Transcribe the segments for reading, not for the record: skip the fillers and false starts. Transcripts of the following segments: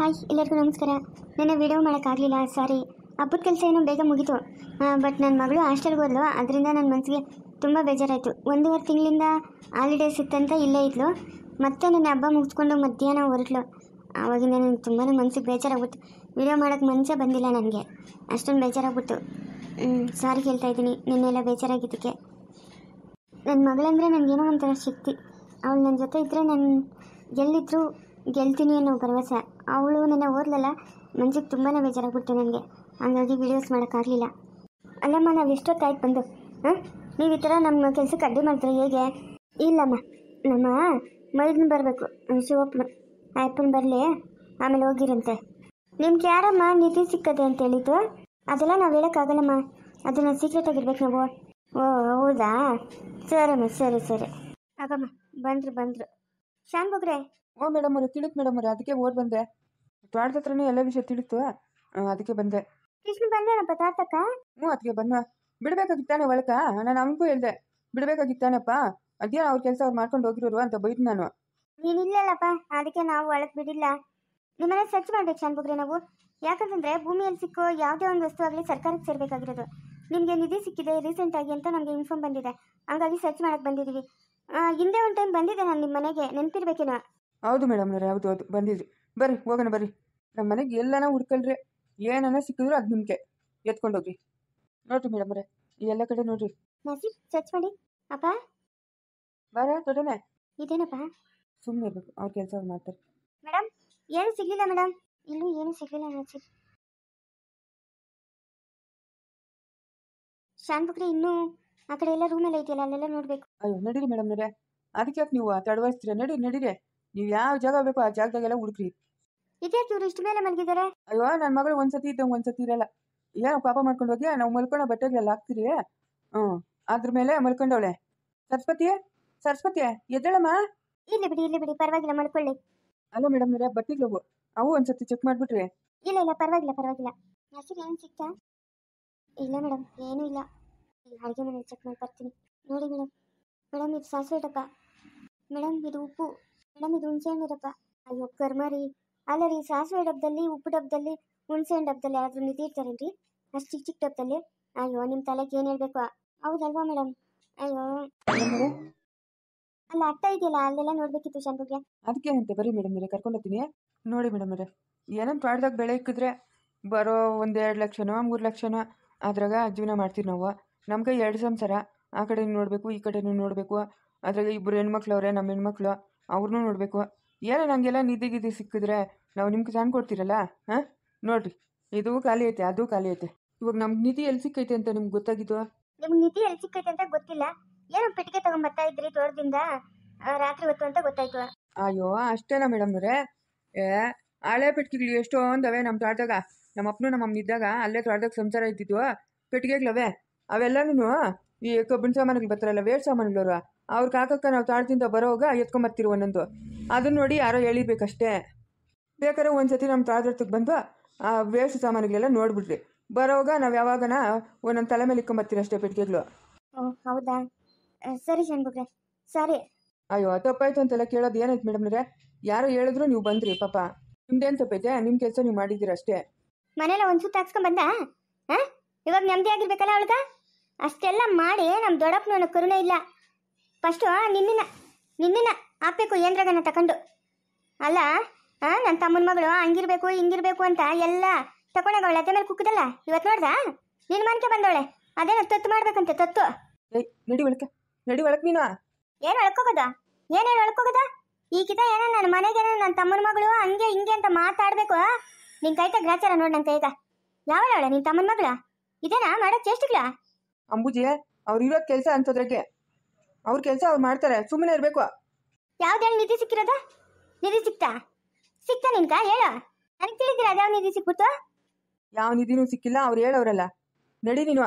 Hi ಎಲ್ಲರಿಗೂ ನಮಸ್ಕಾರ. ನೆನ್ನೆ ವಿಡಿಯೋ ಮಾಡೋಕ್ಕಾಗಲಿಲ್ಲ, ಸಾರಿ. ಹಬ್ಬದ ಕೆಲಸ ಏನೋ ಬೇಗ ಮುಗೀತು. ಬಟ್ ನನ್ನ ಮಗಳು ಹಾಸ್ಟೆಲ್ಗೆ ಹೋದ್ಲು, ಅದರಿಂದ ನನ್ನ ಮನಸ್ಸಿಗೆ ತುಂಬ ಬೇಜಾರಾಯಿತು. 1.5 ತಿಂಗಳಿಂದ ಹಾಲಿಡೇಸ್ ಇತ್ತಂತ ಇಲ್ಲೇ ಇದ್ಲು. ಮತ್ತೆ ನನ್ನ ಹಬ್ಬ ಮುಗಿಸ್ಕೊಂಡು ಮಧ್ಯಾಹ್ನ ಹೊರಟ್ಲು. ಆವಾಗಿಂದ ನನಗೆ ತುಂಬಾ ಮನಸ್ಸಿಗೆ ಬೇಜಾರಾಗ್ಬಿಟ್ಟು ವಿಡಿಯೋ ಮಾಡೋಕ್ಕೆ ಮನಸ್ಸೇ ಬಂದಿಲ್ಲ ನನಗೆ. ಅಷ್ಟೊಂದು ಬೇಜಾರಾಗ್ಬಿಟ್ಟು ಸಾರಿ ಹೇಳ್ತಾ ಇದ್ದೀನಿ ನಿನ್ನೆಲ್ಲ ಬೇಜಾರಾಗಿದ್ದಕ್ಕೆ. ನನ್ನ ಮಗಳಂದರೆ ನನಗೇನೋ ಒಂಥರ ಶಕ್ತಿ. ಅವಳು ನನ್ನ ಜೊತೆ ಇದ್ದರೆ ನಾನು ಎಲ್ಲಿದ್ದರೂ ಗೆಲ್ತೀನಿ ಅನ್ನೋ ಭರವಸೆ. ಅವಳು ನನ್ನ ಓದ್ಲಲ್ಲ, ಮನ್ಸಿಗೆ ತುಂಬಾ ಬೇಜಾರಾಗ್ಬಿಡ್ತು ನನಗೆ. ಹಂಗಾಗಿ ವೀಡಿಯೋಸ್ ಮಾಡೋಕ್ಕಾಗಲಿಲ್ಲ. ಅಲ್ಲಮ್ಮ, ನಾವು ಎಷ್ಟೊತ್ತಾಯ್ತು ಬಂದು? ನೀವು ಈ ಥರ ನಮ್ಮ ಕೆಲಸಕ್ಕೆ ಅಡ್ಡಿ ಮಾಡ್ತಾರೆ ಹೇಗೆ? ಇಲ್ಲಮ್ಮ, ನಮ್ಮ ಮೈದನ ಬರಬೇಕು, ಶಿವಪ್ಪನ ಅಪ್ಪನ ಬರಲಿ, ಆಮೇಲೆ ಹೋಗಿರಂತೆ. ನಿಮ್ಗೆ ಯಾರಮ್ಮ ನಿಧಿ ಸಿಕ್ಕದೆ ಅಂತ ಹೇಳಿದ್ದು? ಅದೆಲ್ಲ ನಾವು ಹೇಳೋಕ್ಕಾಗಲ್ಲಮ್ಮ, ಅದನ್ನು ಸೀಕ್ರೆಟಾಗಿರ್ಬೇಕು ನಾವು. ಓ ಹೌದಾ, ಸರಮ್ಮ, ಸರಿ ಸರಿ. ಆಗಮ್ಮ, ಬಂದರು ಶಾನ್ ಬಗ್ರೆ. ಓ ಮೇಡಮ್ ಅವ್ರೆ, ತಿಳಿತು ಮೇಡಮ್ ಅವ್ರೆ, ಅದಕ್ಕೆ ಓಡ್ ಬಂದೆ. ತ್ವಾಟದ ಹತ್ರನೇ ಎಲ್ಲ ವಿಷಯ ತಿಳಿತು, ಅದಕ್ಕೆ ಬಂದೆ. ಕೃಷ್ಣ ಬಂದೇನಪ್ಪ ತಾತಕ್ಕ? ಅದಕ್ಕೆ ಬನ್ನ ಬಿಡಬೇಕಾಗಿತ್ತಾನೆ ಒಳಕ. ನಾನು ಅವನಿಗೂ ಹೇಳ್ದೆ ಬಿಡಬೇಕಾಗಿತ್ತಾನಪ್ಪ, ಅದೇನು ಅವ್ರ ಕೆಲಸ ಅವ್ರು ಮಾಡ್ಕೊಂಡು ಹೋಗಿರೋರು ಅಂತ ಬೈದು ನಾನು. ನೀನಿಲ್ಲಲ್ಲಪ್ಪ, ಅದಕ್ಕೆ ನಾವು ಒಳಗೆ ಬಿಡಿಲ್ಲ. ನಿಮ್ಮನೆ ಸರ್ಚ್ ಮಾಡ್ಬೇಕು ಶಾನ್ ಬಗ್ರೆ ನಾವು. ಯಾಕಂತಂದರೆ ಭೂಮಿಯಲ್ಲಿ ಸಿಕ್ಕೋ ಯಾವುದೇ ಒಂದು ವಸ್ತು ಆಗಲಿ ಸರ್ಕಾರಕ್ಕೆ ಸೇರಬೇಕಾಗಿರೋದು. ನಿಮಗೆ ನಿಧಿ ಸಿಕ್ಕಿದೆ ರೀಸೆಂಟಾಗಿ ಅಂತ ನಮಗೆ ಇನ್ಫಾರ್ಮ್ ಬಂದಿದೆ, ಹಂಗಾಗಿ ಸರ್ಚ್ ಮಾಡಕ್ಕೆ ಬಂದಿದ್ದೀವಿ. ಹಿಂದೆ ಒಂದು ಟೈಮ್ ಬಂದಿದ್ದೆ ನಾನು ನಿಮ್ಮ ಮನೆಗೆ, ನೆನಪಿರ್ಬೇಕೇನೋ? ಹೌದು ಮೇಡಮ್ ಅವ್ರೆ, ಹೌದು ಬಂದಿದ್ರಿ. ಬರ್ರಿ ಹೋಗೋಣ ಬರ್ರಿ. ನಮ್ಮ ಮನೆಗೆ ಎಲ್ಲನ ಹುಡ್ಕೊಳ್ರಿ, ಏನನ್ನ ಸಿಕ್ಕಿದ್ರು ಅದು ನಿಮಗೆ ಎತ್ಕೊಂಡೋಗ್ರಿ. ನೋಡ್ರಿ ಮೇಡಮ್ ಅವ್ರೆ, ಎಲ್ಲ ಕಡೆ ನೋಡ್ರಿ. ನಸೀಬ್ ಸರ್ಚ್ ಮಾಡಿ. ಅಪ್ಪ ಬಾರ ದೊಡ್ಡನೆ. ಇದೇನಪ್ಪ? ಸುಮ್ಮನೆ ಇರ್ಬೇಕು, ಅವ್ರ ಕೆಲಸ ಅವ್ರು ಮಾಡ್ತಾರೆ. ಮೇಡಮ್ ಏನು ಸಿಗಲಿಲ್ಲ ಮೇಡಮ್, ಇಲ್ಲೂ ಏನು ಸಿಗಲಿಲ್ಲ ನಸೀಬ್. ಶಾನ್ ಬುಕ್ರಿ ಇನ್ನೂ ಆ ಕಡೆ ಎಲ್ಲ ರೂಮೆಲ್ಲ ಇದೆಯಲ್ಲ, ಅಲ್ಲೆಲ್ಲ ನೋಡಬೇಕು. ಅಯ್ಯೋ ನಡೀರಿ ಮೇಡಮ್ ಅವರೇ, ಅದಕ್ಕೆ ಯಾಕೆ ನೀವು ತಡವಹಿಸ್ತೀರ? ನಡೀರಿ, ನೀವು ಯಾವ ಜಾಗ ಬೇಕೋ ಆ ಜಾಗದಾಗೆಲ್ಲ ಹುಡುಕ್ರಿ. ಇದ್ಯಾಕೆ ಇವ್ರು ಇಷ್ಟು ಮೇಲೆ ಮಲಗಿದ್ದಾರೆ? ಅಯ್ಯೋ ನನ್ನ ಮಗಳು ಒಂದ್ಸತಿ ಇದ್ದಂಗೆ ಒಂದ್ಸತಿ ಇರಲ್ಲ. ಏನೋ ಪಾಪ ಮಾಡ್ಕೊಂಡು ಹೋಗಿ ನಾವು ಮಲ್ಕೊಳ್ಳೋ ಬಟ್ಟೆಗಳೆಲ್ಲ ಹಾಕ್ತೀರಿ, ಅದ್ರ ಮೇಲೆ ಮಲ್ಕೊಂಡವಳೆ. ಸರಸ್ವತಿ ಎದ್ದೇಳಮ್ಮ. ಇಲ್ಲಿ ಬಿಡಿ ಪರವಾಗಿಲ್ಲ, ಮಲ್ಕೊಳ್ಳಿ. ಅಲ್ಲ ಮೇಡಮ್ ಅವರೇ, ಬಟ್ಟೆಗಳು ಅವು ಒಂದ್ಸತಿ ಚೆಕ್ ಮಾಡಿಬಿಟ್ರಿ. ಇಲ್ಲ ಪರವಾಗಿಲ್ಲ. ಹೆಸರು ಏನು ಸಿಗ್ತಾ? ಇಲ್ಲ ಮೇಡಮ್, ಏನೂ ಇಲ್ಲ. ಅಡುಗೆ ಮನೆ ಚೆಕ್ ಮಾಡಿ ಬರ್ತೀನಿ. ನೋಡಿ ಮೇಡಮ್ ಇದು ಸಾಸಿವೆ ಡಬ್ಬ, ಮೇಡಮ್ ಇದು ಉಪ್ಪು, ಮೇಡಮ್ ಇದು ಹುಣಸೆಹಣ್ಣು ಡಬ್ಬ. ಅಯ್ಯೋ ಕರ್ಮ ರೀ. ಅಲ್ಲ ರೀ, ಸಾಸಿವೆ ಡಬ್ಬದಲ್ಲಿ, ಉಪ್ಪು ಡಬ್ಬದಲ್ಲಿ, ಹುಣಸೆಹಣ್ಣು ಡಬ್ಬದಲ್ಲಿ ಯಾರಾದ್ರೂ ನಿಧಿ ಇರ್ತಾರೇನ್ರಿ? ಅಷ್ಟು ಚಿಕ್ಕ ಡಬ್ಬದಲ್ಲಿ? ಅಯ್ಯೋ ನಿಮ್ಮ ತಲೆಗೆ ಏನು ಹೇಳ್ಬೇಕು? ಹೌದಲ್ವಾ ಮೇಡಮ್? ಅಯ್ಯೋ ಅಲ್ಲ ಅಟ್ಟ ಇದೆಯಲ್ಲ, ಅಲ್ಲೆಲ್ಲ ನೋಡ್ಬೇಕಿತ್ತು ಶಾನ್ ಬಗ್ಗೆ. ಅದಕ್ಕೇನಂತೆ ಬರ್ರಿ ಮೇಡಮ್ ಅವರೇ, ಕರ್ಕೊಂಡೋಗ್ತೀನಿ. ನೋಡಿ ಮೇಡಮ್ ಅವರೇ, ಏನಂತ ತೋಟದಾಗ ಬೆಳೆ ಇಕ್ಕಿದ್ರೆ ಬರೋ 1-2 ಲಕ್ಷನೋ 3 ಲಕ್ಷನೋ ಅದ್ರಾಗ ಜೀವನ ಮಾಡ್ತೀವಿ ನಾವು. ನಮ್ಗೆ 2 ಸಂಸಾರ, ಆ ಕಡೆ ನೋಡಬೇಕು ಈ ಕಡೆನೂ ನೋಡಬೇಕು. ಅದ್ರಾಗ 2 ಹೆಣ್ಮಕ್ಳು ಅವರೇ, ನಮ್ಮ ಹೆಣ್ಮಕ್ಳು, ಅವ್ರನ್ನೂ ನೋಡಬೇಕು. ಏನೋ ನನಗೆಲ್ಲ ನಿಧಿ ಸಿಕ್ಕಿದ್ರೆ ನಾವು ನಿಮ್ಗೆ ತಂದು ಕೊಡ್ತೀರಲ್ಲ. ನೋಡ್ರಿ, ಇದು ಖಾಲಿ ಐತೆ, ಅದು ಖಾಲಿ ಐತೆ. ಇವಾಗ ನಮ್ಗೆ ನಿಧಿ ಎಲ್ಲಿ ಸಿಕ್ಕೈತೆ ಅಂತ ನಿಮ್ಗೆ ಗೊತ್ತಾಗಿದ್ದು? ನಿಮ್ಗೆ ನಿಧಿ ಎಲ್ಲಿ ಸಿಕ್ಕೈತೆ ಅಂತ ಗೊತ್ತಿಲ್ಲ, ಏನೋ ಪೆಟ್ಟಿಗೆ ತಗೊಂಡ್ಬರ್ತಾ ಇದ್ರಿ ತೋಟದಿಂದ ರಾತ್ರಿ ಹೊತ್ತು ಅಂತ ಗೊತ್ತಾಯ್ತು. ಅಯ್ಯೋ ಅಷ್ಟೇನಾ ಮೇಡಮ್ ಅವರೇ? ಹಳೆ ಪೆಟ್ಟಿಗೆಗಳು ಎಷ್ಟೊಂದವೆ ನಮ್ಮ ತೋಟದಾಗ. ನಮ್ಮ ಅಪ್ಪನು ನಮ್ಮ ಅಮ್ಮ ಇದ್ದಾಗ ಅಲ್ಲೇ ತೋಟದಾಗ ಸಂಸಾರ ಇದ್ದಿದ್ವು. ಪೆಟ್ಟಿಗೆಗಳವೆ ಅವೆಲ್ಲನೂ ಈ ಕಬ್ಬಿಣ ಸಾಮಾನುಗಳು ಬರ್ತಾರಲ್ಲ, ವೇಸ್ಟ್ ಸಾಮಾನುಗಳವರು, ಅವ್ರಿಗೆ ಹಾಕಕ್ಕೆ ನಾವು ತೋಟದಿಂದ ಬರೋವಾಗ ಎತ್ಕೊಂಬರ್ತೀರಿ ಒಂದೊಂದು. ಅದನ್ನ ನೋಡಿ ಯಾರೋ ಹೇಳಿರ್ಬೇಕಷ್ಟೇ. ಬೇಕಾದ್ರೆ ಒಂದ್ಸತಿ ನಮ್ಮ ತೋಟದಕ್ಕೆ ಬಂದು ಆ ವೇಸ್ಟ್ ಸಾಮಾನುಗಳೆಲ್ಲ ನೋಡ್ಬಿಡ್ರಿ. ಬರೋವಾಗ ನಾವು ಯಾವಾಗನ ಒಂದೊಂದು ತಲೆ ಮೇಲೆ ಇಕ್ಕೊಂಬರ್ತೀರಿ ಅಷ್ಟೇ ಪೆಟ್ಟಿಗೆಗಳು. ಹೌದಾ, ಸರಿ ಶಾನ್ ಬಗ್ರೆ, ಸರಿ. ಅಯ್ಯೋ ತಪ್ಪಾಯ್ತು ಅಂತೆಲ್ಲ ಕೇಳೋದು ಏನಾಯ್ತು ಮೇಡಮ್ ಅವರೇ? ಯಾರೋ ಹೇಳಿದ್ರು ನೀವು ಬಂದ್ರಿ, ಪಾಪ ನಿಮ್ದೇನು ತಪ್ಪೈತೆ? ನಿಮ್ಮ ಕೆಲಸ ನೀವು ಮಾಡಿದ್ದೀರ ಅಷ್ಟೇ. ಮನೇಲಿ ಒಂದು ಸುತ್ತ ಹಾಕ್ಸ್ಕೊಂಡ್ ಬಂದ, ಇವಾಗ ನೆಮ್ಮದಿ ಆಗಿರ್ಬೇಕಲ್ಲ ಅವಳ್ಗ? ಅಷ್ಟೆಲ್ಲ ಮಾಡಿ ನಮ್ಮ ದೊಡ್ಡಪ್ಪನ ಕರುಣೆ ಇಲ್ಲ. ಫಸ್ಟು ನಿನ್ನ ಹಾಕ್ಬೇಕು ಏನ್ರಾಗನ ತಗೊಂಡು. ಅಲ್ಲ ನನ್ನ ತಮ್ಮನ ಮಗಳು ಹಂಗಿರ್ಬೇಕು ಹಿಂಗಿರ್ಬೇಕು ಅಂತ ಎಲ್ಲ ತಗೊಂಡಾಗವಳೆ, ಅದೇ ಮೇಲೆ ಕುಕ್ಕದಲ್ಲ. ಇವತ್ತು ನೋಡ್ದ ನಿನ್ನ ಮನೆಗೆ ಬಂದವಳೆ, ಅದೇನೋ ತತ್ತು ಮಾಡ್ಬೇಕಂತೆ, ತತ್ತು. ನಡಿ ಒಳಕ್ಕೆ ನೀನು. ಏನು ಒಳ್ಕೋಗೋದ? ಏನೇನು ಒಳ್ಕೋಗೋದ? ಈಗಿದ ಏನೋ ನನ್ನ ಮನೆಗೇನೋ ನನ್ನ ತಮ್ಮನ ಮಗಳು ಹಂಗೆ ಹಿಂಗೆ ಅಂತ ಮಾತಾಡಬೇಕು. ನಿನ್ನ ಕೈತ ಗ್ರಾಚಾರ ನೋಡಿ ನನ್ನ ಕೈಗ. ಯಾವಳವಳೆ ನಿನ್ನ ತಮ್ಮನ ಮಗಳ? ಇದೇನಾ ಮಾಡೋ ಚೇಷ್ಟಗಳ? ಅಂಬುಜಿ, ಅವ್ರು ಇರೋದು ಕೆಲಸ ಅಂತದ್ರಾಗೆ, ಅವ್ರ ಕೆಲಸ ಅವ್ರು ಮಾಡ್ತಾರೆ, ಸುಮ್ಮನೆ ಇರಬೇಕು. ಯಾವ್ದೇಳಿ ನಿಧಿ ಸಿಕ್ಕಿರೋದ? ನಿಧಿ ಸಿಕ್ತಾ ನಿನ್ಕ ಹೇಳ, ನನಗೆ ತಿಳಿದಿರ ಅದ್ಯಾವ ನಿಧಿ ಸಿಕ್ಬಿಟ್ಟು? ಯಾವ ನಿಧಿನೂ ಸಿಕ್ಕಿಲ್ಲ, ಅವ್ರು ಹೇಳವ್ರಲ್ಲ. ನಡಿ ನೀನು.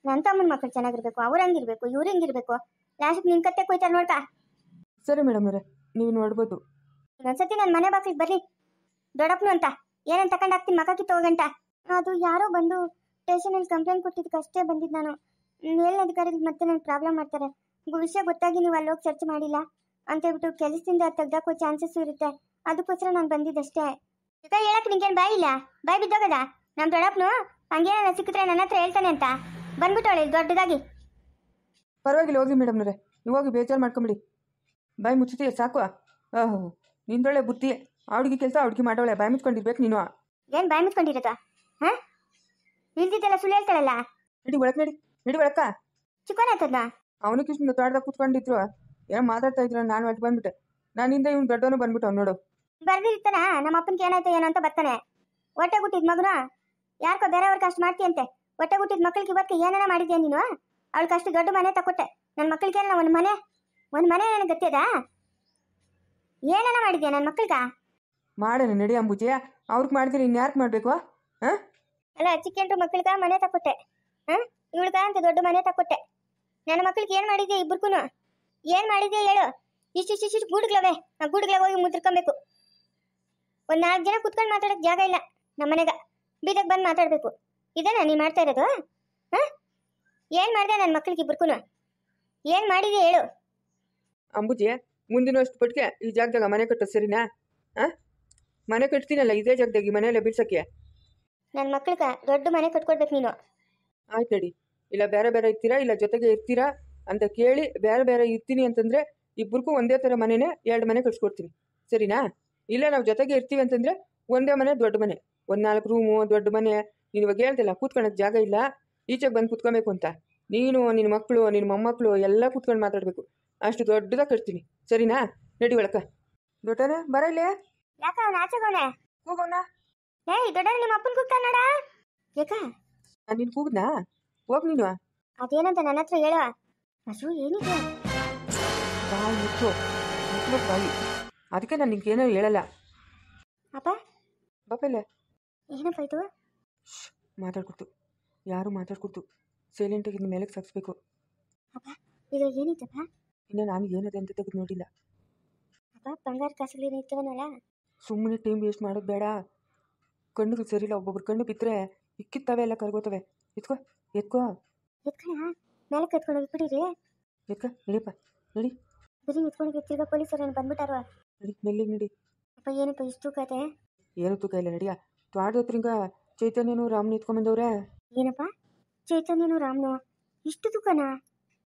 ನನ್ನ ತಮ್ಮನ ಮಕ್ಕಳು ಚೆನ್ನಾಗಿರ್ಬೇಕು, ಅವ್ರು ಹಂಗಿರ್ಬೇಕು, ಇವ್ರು ಹಿಂಗಿರ್ಬೇಕು. ಲಾಸ್ಟಿಗೆ ನಿನ್ ಕತ್ತೆ ಕೊಯ್ತಾರ ನೋಡ್ಕ. ಸರಿ ಮೇಡಮ್ ಅವರೇ, ನೀವು ನೋಡ್ಬೋದು. ಇನ್ನೊಂದ್ಸತಿ ನನ್ನ ಮನೆ ಬಾಕ್ಲಿಗೆ ಬರ್ರಿ ದೊಡ್ಡಪ್ಪನು ಅಂತ ಏನಂತ ತಗೊಂಡು ಹಾಕ್ತೀನಿ ಮಕ್ಕ ಕಿತ್ತೋಗಂಟ. ಅದು ಯಾರೋ ಬಂದು ಸ್ಟೇಷನಲ್ಲಿ ಕಂಪ್ಲೇಂಟ್ ಕೊಟ್ಟಿದ್ದಕ್ಕೆ ಅಷ್ಟೇ ಬಂದಿದ್ದು ನಾನು. ಮೇಲಿನ ಮತ್ತೆ ನನಗೆ ಪ್ರಾಬ್ಲಮ್ ಮಾಡ್ತಾರೆ. ವಿಷಯ ಗೊತ್ತಾಗಿ ನೀವು ಅಲ್ಲೋಗಿ ಸರ್ಚ್ ಮಾಡಿಲ್ಲ ಅಂತೇಳ್ಬಿಟ್ಟು ಕೆಲಸದಿಂದ ತೆಗ್ದಾಕೋ ಚಾನ್ಸಸ್ ಇರುತ್ತೆ. ಅದಕ್ಕೋಸ್ಕರ ನಾನು ಬಂದಿದ್ದಷ್ಟೇ. ಈಗ ಹೇಳಕ್ ನಿಂಗೇನು ಬಾಯಿ ಇಲ್ಲ, ಬಾಯಿ ಬಿದ್ದೋಗದ. ನಮ್ಮ ದೊಡ್ಡಪ್ಪನು ಹಂಗೇನ ಸಿಕ್ಕಿದ್ರೆ ನನ್ನ ಹತ್ರ ಹೇಳ್ತಾನೆ ಅಂತ ಬಂದ್ಬಿಟ್ಟವಳೆ ದೊಡ್ಡದಾಗಿ. ಪರವಾಗಿಲ್ಲ ಹೋಗಿ ಮೇಡಮ್ನವ್ರೆ, ನೀವು ಹೋಗಿ ಬೇಜಾರು ಮಾಡ್ಕೊಂಬಿಡಿ. ಬಾಯಿ ಮುಚ್ಚುತ್ತೀಯ ಸಾಕು. ಓಹೋ, ನಿಂದೊಳ್ಳೆ ಬುದ್ಧಿ. ಹುಡುಗಿ ಕೆಲಸ ಹುಡುಗಿ ಮಾಡೋಳೆ, ಬಾಯಿ ಮುಚ್ಕೊಂಡಿರ್ಬೇಕು ನೀನು. ಏನು ಬಾಯಿ ಮುಚ್ಕೊಂಡಿರೋದು? ಹಾಂ, ಇಲ್ದಿದ್ದೆಲ್ಲ ಸುಳ್ಳು ಹೇಳ್ತಾಳಲ್ಲ. ನಡಿ ಒಳಕ್ಕೆ, ನಡಿ ಒಳಕ್ಕ. ಚಿಕ್ಕವನ ಆತದ್ನ ಅವನು ಕೃಷ್ಣ ತೋಟದಾಗ ಕೂತ್ಕೊಂಡಿದ್ರು, ಏನೋ ಮಾತಾಡ್ತಾ ಇದ್ರು. ನಾನು ಹೊಟ್ಟು ಬಂದ್ಬಿಟ್ಟೆ. ನಾನಿಂದ ಇವ್ನು ದೊಡ್ಡವನು ಬಂದ್ಬಿಟ್ಟು ಅವ್ನು ನೋಡು. ಬರ್ದಿರ್ತಾನ ನಮ್ಮ ಅಪ್ಪನಿಗೆ ಏನಾಯ್ತು ಏನೋ ಅಂತ ಬರ್ತಾನೆ. ಹೊಟ್ಟೆ ಗುಟ್ಟಿದ ಮಗನು ಯಾಕೋ ಬೇರೆಯವ್ರಿಗೆ ಅಷ್ಟು ಮಾಡ್ತೀಯಂತೆ. ಹೊಟ್ಟೆ ಗುಟ್ಟಿದ ಮಕ್ಳಿಗೆ ಇವತ್ತು ಏನಾರ ಮಾಡಿದ್ಯಾ ನೀನು? ಅವಳಿಗೆ ಅಷ್ಟು ದೊಡ್ಡ ಮನೆ ತಕೊಟ್ಟೆ. ನನ್ನ ಮಕ್ಳಿಗೆ ಏನ ಒಂದು ಮನೆ ನನಗೆ ಗತ್ತಿಯದ? ಏನಾರ ಮಾಡಿದ್ಯಾ ನನ್ನ ಮಕ್ಳಿಗ? ಮಾಡೋಣ ನಡಿ ಅಂಬುಜಿ. ಅವ್ರಿಗೆ ಮಾಡಿದ್ರೆ ಇನ್ಯಾರ್ಗೆ ಮಾಡಬೇಕು? ಹಾಂ, ಅಲ್ಲ ಚಿಕ್ಕಂಡ್ರು ಮಕ್ಳಿಗ ಮನೆ ತಕೊಟ್ಟೆ, ಹಾಂ ಇವಳಿಗ ಅಂತ ದೊಡ್ಡ ಮನೆ ತಕೊಟ್ಟೆ. ನನ್ನ ಮಕ್ಳಿಗೆ ಏನು ಮಾಡಿದ್ಯಾ? ಇಬ್ಬರಿಗೂ ಏನು ಮಾಡಿದ್ಯಾ ಹೇಳು? ಇಷ್ಟಿಷ್ಟು ಗೂಡುಗಳವೆ, ಆ ಗೂಡುಗಳಾಗ ಹೋಗಿ ಮುದ್ರಕೊಬೇಕು. ಒಂದು 4 ಜನ ಕುತ್ಕೊಂಡು ಮಾತಾಡೋಕೆ ಜಾಗ ಇಲ್ಲ ನಮ್ಮ ಮನೆಗ. ಬೀದಕ್ಕೆ ಬಂದು ಮಾತಾಡಬೇಕು. ಇದೇನಾ ನೀನು ಮಾಡ್ತಾ ಇರೋದು? ಹಾಂ, ಏನು ಮಾಡಿದೆ ನನ್ನ ಮಕ್ಳಿಗೆ ಇಬ್ಬರಿಗೂ? ಏನು ಮಾಡಿದೆ ಹೇಳು? ಅಂಬುಜಿ, ಮುಂದಿನ ವರ್ಷ ಪಟ್ಟಿಗೆ ಈ ಜಾಗದಾಗ ಮನೆ ಕಟ್ಟೋದು ಸರಿನಾ? ಹಾಂ, ಮನೆ ಕಟ್ತೀನಲ್ಲ ಇದೇ ಜಾಗದಾಗ, ಈ ಮನೆಯಲ್ಲೇ ಬೀಳ್ಸಕ್ಕೆ. ನನ್ನ ಮಕ್ಳಿಗೆ ದೊಡ್ಡ ಮನೆ ಕಟ್ಕೊಡ್ಬೇಕು ನೀನು. ಆಯ್ತು ನಡಿ. ಇಲ್ಲ ಬೇರೆ ಬೇರೆ ಇರ್ತೀರಾ, ಇಲ್ಲ ಜೊತೆಗೆ ಇರ್ತೀರಾ ಅಂತ ಕೇಳಿ ಬೇರೆ ಬೇರೆ ಇರ್ತೀನಿ ಅಂತಂದರೆ ಇಬ್ಬರಿಗೂ ಒಂದೇ ಥರ ಮನೆನೇ 2 ಮನೆ ಕಟ್ಸ್ಕೊಡ್ತೀನಿ, ಸರಿನಾ? ಇಲ್ಲ ನಾವು ಜೊತೆಗೆ ಇರ್ತೀವಿ ಅಂತಂದರೆ ಒಂದೇ ಮನೆ ದೊಡ್ಡ ಮನೆ, ಒಂದು 4 ರೂಮು ದೊಡ್ಡ ಮನೆ. ನೀನು ಇವಾಗ ಹೇಳ್ತಿಲ್ಲ ಕೂತ್ಕೊಳ್ಳೋಕೆ ಜಾಗ ಇಲ್ಲ, ಈಚೆಗೆ ಬಂದು ಕೂತ್ಕೊಬೇಕು ಅಂತ. ನೀನು ನಿನ್ನ ಮಕ್ಕಳು ನಿನ್ನ ಮೊಮ್ಮಕ್ಕಳು ಎಲ್ಲ ಕೂತ್ಕೊಂಡು ಮಾತಾಡಬೇಕು. ಅಷ್ಟು ದೊಡ್ಡದಾಗಿ ಕಟ್ತೀನಿ, ಸರಿನಾ? ನಡಿ ಒಳಕ. ದೊಡ್ಡನೆ ಬರ ಇಲ್ಲೇ. ಯಾಕ ಅವನ ಆಚೆಗೋನೆ ಕೂಗೋಣ. ಏಯ್ ದೊಡ್ಡ ನಿಮ್ಮ ಅಪ್ಪನ ಕೂಗ್ತಾನ ನೋಡ. ಯಾಕ ನಾನು ನಿನ್ನ ಕೂಗ್ನಾ? ಹೋಗಿ ನೀನು. ಅದೇನಂತ ನನ್ನ ಹತ್ರ ಹೇಳುವ. ಹಸು ಏನಿದೆ? ಬಾಯಿ ಮುಚ್ಚು, ಬಾಯಿ. ಅದಕ್ಕೆ ನಾನು ನಿಂಗೇನೋ ಹೇಳಲ್ಲ. ಅಪ್ಪ ಬಾಪಲ್ಲೇ ಏನಪ್ಪ ಇದು? ಮಾತಾಡ್ಕೊಡ್ತು, ಯಾರು ಮಾತಾಡ್ಕೊಡ್ತು. ಸೈಲೆಂಟಾಗಿ ಇನ್ನು ಮೇಲಕ್ಕೆ ಸಾಗಿಸ್ಬೇಕು. ಅಪ್ಪ ಇದು ಏನಿತ್ತಪ್ಪ? ಇನ್ನು ನಾನು ಏನದೆ ಅಂತ ತೆಗೆದು ನೋಡಿಲ್ಲ. ಅಪ್ಪ ಬಂಗಾರ ಕಾಸುಗಳೇನು ಇರ್ತವನಲ್ಲ? ಸುಮ್ಮನೆ ಟೈಮ್ ವೇಸ್ಟ್ ಮಾಡೋದು ಬೇಡ. ಕಣ್ಣುಗಳು ಸರಿಯಿಲ್ಲ, ಒಬ್ಬೊಬ್ರು ಕಣ್ಣು ಬಿತ್ತರೆ ಇಕ್ಕಿತ್ತವೆ ಎಲ್ಲ ಕರ್ಗೋತವೆ. ಎತ್ಕೋ ಎತ್ಕೋ. ಎತ್ಕಣ ಮೇಲಕ್ಕೆ ಎತ್ಕೊಂಡು ಹೋಗ್ಬಿಟ್ಟಿರಿ. ಎತ್ಕ ನಡಿಯಪ್ಪ, ನಡಿ. ಬರೀ ಎತ್ಕೊಂಡು ತಿರ್ಗಾ ಪೊಲೀಸರು ಬಂದ್ಬಿಟ್ಟಾರ. ನಡಿ ಮೆಲ್ಲಿಗೆ ನಡಿ. ಅಪ್ಪ ಏನಪ್ಪ ಇಷ್ಟು ಕತೆ? ಏನು ತೂಕ ಇಲ್ಲ ನಡಿಯ. ತ್ವಾಟದ ಹತ್ರಿಂಗ ಚೈತನ್ಯನು ರಾಮ್ನ ಎತ್ಕೊಂಬಂದವ್ರೆ. ಏನಪ್ಪ ಚೈತನ್ಯನು ರಾಮ್ನು ಇಷ್ಟು ತೂಕನಾ?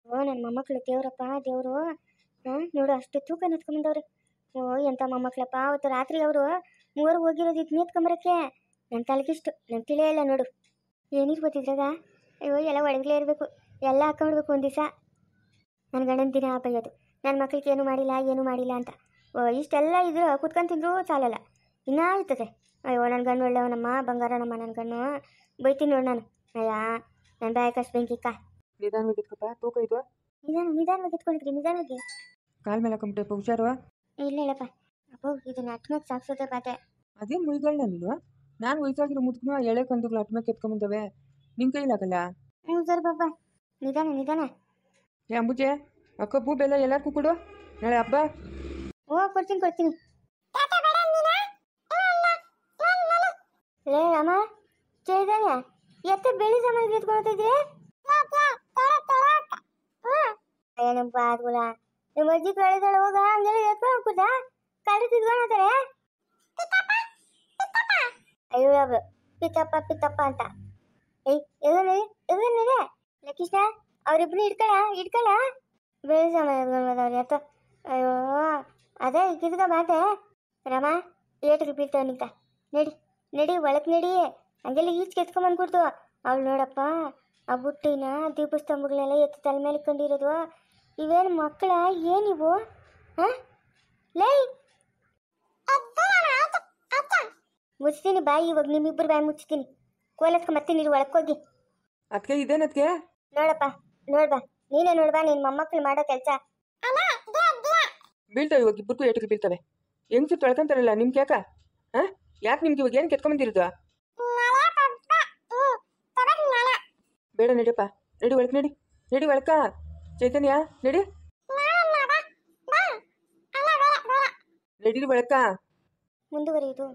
ಓ ನನ್ನ ಮೊಮ್ಮಕ್ಕಳು ದೇವ್ರಪ್ಪ ದೇವರು. ಹಾಂ ನೋಡು ಅಷ್ಟು ತೂಕ ಎತ್ಕೊಂಬಂದವ್ರೆ. ಓ ಎಂಥ ಮೊಮ್ಮಕ್ಕಳಪ್ಪ. ಅವತ್ತು ರಾತ್ರಿ ಅವರು 3 ಹೋಗಿರೋದು ಇದನ್ನ ಎತ್ಕೊಂಬರಕ್ಕೆ. ನನ್ನ ತಲೆಗಿಷ್ಟು ನನ್ನ ತಿಳಿಯೇ ಇಲ್ಲ ನೋಡು. ಏನಿರ್ಬೋದು ಇದ್ರಾಗ? ಅಯ್ಯೋ ಎಲ್ಲ ಒಳಗಲೇ ಇರಬೇಕು, ಎಲ್ಲ ಹಾಕೊಂಡ್ಬಿಡ್ಬೇಕು ಒಂದು ದಿವಸ. ನನ್ನ ಗಂಡನ ದಿನ ಬೈಯೋದು ನನ್ನ ಮಕ್ಳಿಗೆ ಏನು ಮಾಡಿಲ್ಲ ಅಂತ. ಓ ಇಷ್ಟೆಲ್ಲ ಇದ್ರು ಕುತ್ಕೊಂಡು ತಿಂದ್ರು ಸಾಲಲ್ಲ, ಇನ್ನೂ ಇರ್ತದೆ. ಅಯ್ಯೋ ನನ್ನ ಗಂಡು ಒಳ್ಳೆಯವನಮ್ಮ, ಬಂಗಾರನಮ್ಮ ನನ್ನ ಗಣ್ಣು. ಬೈತೀನಿ ನೋಡು ನಾನು. ಅಯ್ಯ ನನ್ನ ಬಾಯಕಷ್ಟು ಬೆಂಕಿಕ್ಕ. ನಿಧಾನವಾಗಿ ಎತ್ಕಪ್ಪ, ತೂಕ ಇದು. ನಿಧಾನವಾಗಿ ಎತ್ಕೊಂಡಿದ್ರಿ, ನಿಧಾನವಾಗಿ. ಕಾಲು ಮೇಲೆ ಹಾಕೊಂಬಿಟ್ಟೆಪ್ಪ, ಹುಷಾರು. ಇಲ್ಲ ಹೇಳಪ್ಪ ಅಪ್ಪು, ಇದು ನಟ್ಮೇಲೆ ಸಾಕ್ಸೋದೆ ಬಾತೆ. ಅದೇನು ಮುಯ್ಗಳನ್ನ ನೀನು? ನಾನು ವಯಸ್ಸಾಗಿರೋ ಮುದ್ಕೂ ಎಳೆ ಕಂದುಗಳು ಅಟ್ಮೇಲೆ ಎತ್ಕೊಂಬಂದವೆ, ನಿನ್ನ ಕೈಲಾಗಲ್ಲ. ಹ್ಞೂ ಸರಿ ಪಾಪ, ನಿಧಾನ. ಏ ಅಂಬುಜೆ, ಆ ಕಬ್ಬು ಬೆಲ್ಲ ಎಲ್ಲರಿಗೂ ಕೊಡು, ನಾಳೆ ಹಬ್ಬ. ಓ ಕೊಡ್ತೀನಿ. ಲೇ ರಾಮ, ಚೈತನ್ಯ ಎತ್ತ ಬೆಳಿ ಸಾಮಾನು ಎತ್ಕೊಳ್ತಿದ್ರಿ? ಏನಪ್ಪ ಆದ್ಗುಲ ನಿಮ್ಮ ಅಜ್ಜಿ ತೊಳೆದಾಳೆ, ಹೋಗ ಹಂಗೆಲ್ಲ ಎತ್ಕೊಂಡು ಹೋಗ್ಬಿಟ್ಟ ಕಳ್ಳಿ ತಿದ್ಕೊಂಡ್ತಾರೆ. ಅಯ್ಯೋ ಯಾವ್ದು ಪಿತ್ತಪ್ಪ ಅಂತ. ಏಯ್ ಎದುರಿದೆ ಲಕೃಷ್ಣ, ಅವ್ರಿಬ್ರು ಇಟ್ಕೊಳ ಬೆಳಿ ಸಾಮಾನು ಎತ್ಕೊಂಡ್ಬಂದವ್ರಿ ಅತ್ತ. ಅಯ್ಯೋ ಅದೇ ಕಿದ್ಕ ಬಾತೆ. ರಾಮ ಏಟಿಗೆ ಬೀಳ್ತಾವ ನಿಂತ. ನಡಿ ಒಳಕ್ಕೆ ನಡಿ. ಹಂಗೆಲ್ಲ ಈಚೆಗೆ ಎತ್ಕೊಂಬಂದ್ಬಿಡ್ತು. ಅವಳು ನೋಡಪ್ಪ ಆ ಬುಟ್ಟಿನ ದೀಪಸ್ತಂಭಗಳೆಲ್ಲ ಎತ್ತು ತಲೆ ಮೇಲೆ ಇಟ್ಕೊಂಡಿರೋದು. ಇವೇನು ಮಕ್ಕಳ ಏನಿವು? ಹಾಂ ಲೈ ಮುಚ್ತೀನಿ ಬಾಯಿ. ಇವಾಗ ನಿಮ್ಮಿಬ್ಬರು ಬಾಯಿ ಮುಚ್ತೀನಿ. ಕೋಲತ್ಕೊಂಬತ್ತೀನಿ ನೀರು ಒಳಕ್ಕೆ ಹೋಗಿ. ಅದಕ್ಕೆ ಇದೇನದ್ಕೆ ನೋಡ್ಬಾ ನೀನೇ ನೋಡ್ಬಾ ನಿನ್ನ ಮೊಮ್ಮಕ್ಕಳು ಮಾಡೋ ಕೆಲಸ. ಬೀಳ್ತವೆ ಇವಾಗ ಇಬ್ಬರಿಗೂ ಏಟಿಗೆ ಬೀಳ್ತವೆ. ಹೆಂಗ್ಸು ತೊಳ್ಕೊಂತಾರಲ್ಲ ನಿಮ್ಗೆ ಯಾಕ? ಹಾಂ ಯಾಕೆ ನಿಮ್ಗೆ ಇವಾಗ ಏನು ಕೆತ್ಕೊಂಬಂದಿರೋದು? ಬೇಡ ನಡಿಯಪ್ಪ, ನಡಿ ಒಳಕ್ಕೆ ನಡಿ ಒಳಕ. ಚೈತನ್ಯ ನಡಿ ಒಳಕ. ಮುಂದುವರಿಯುವುದು.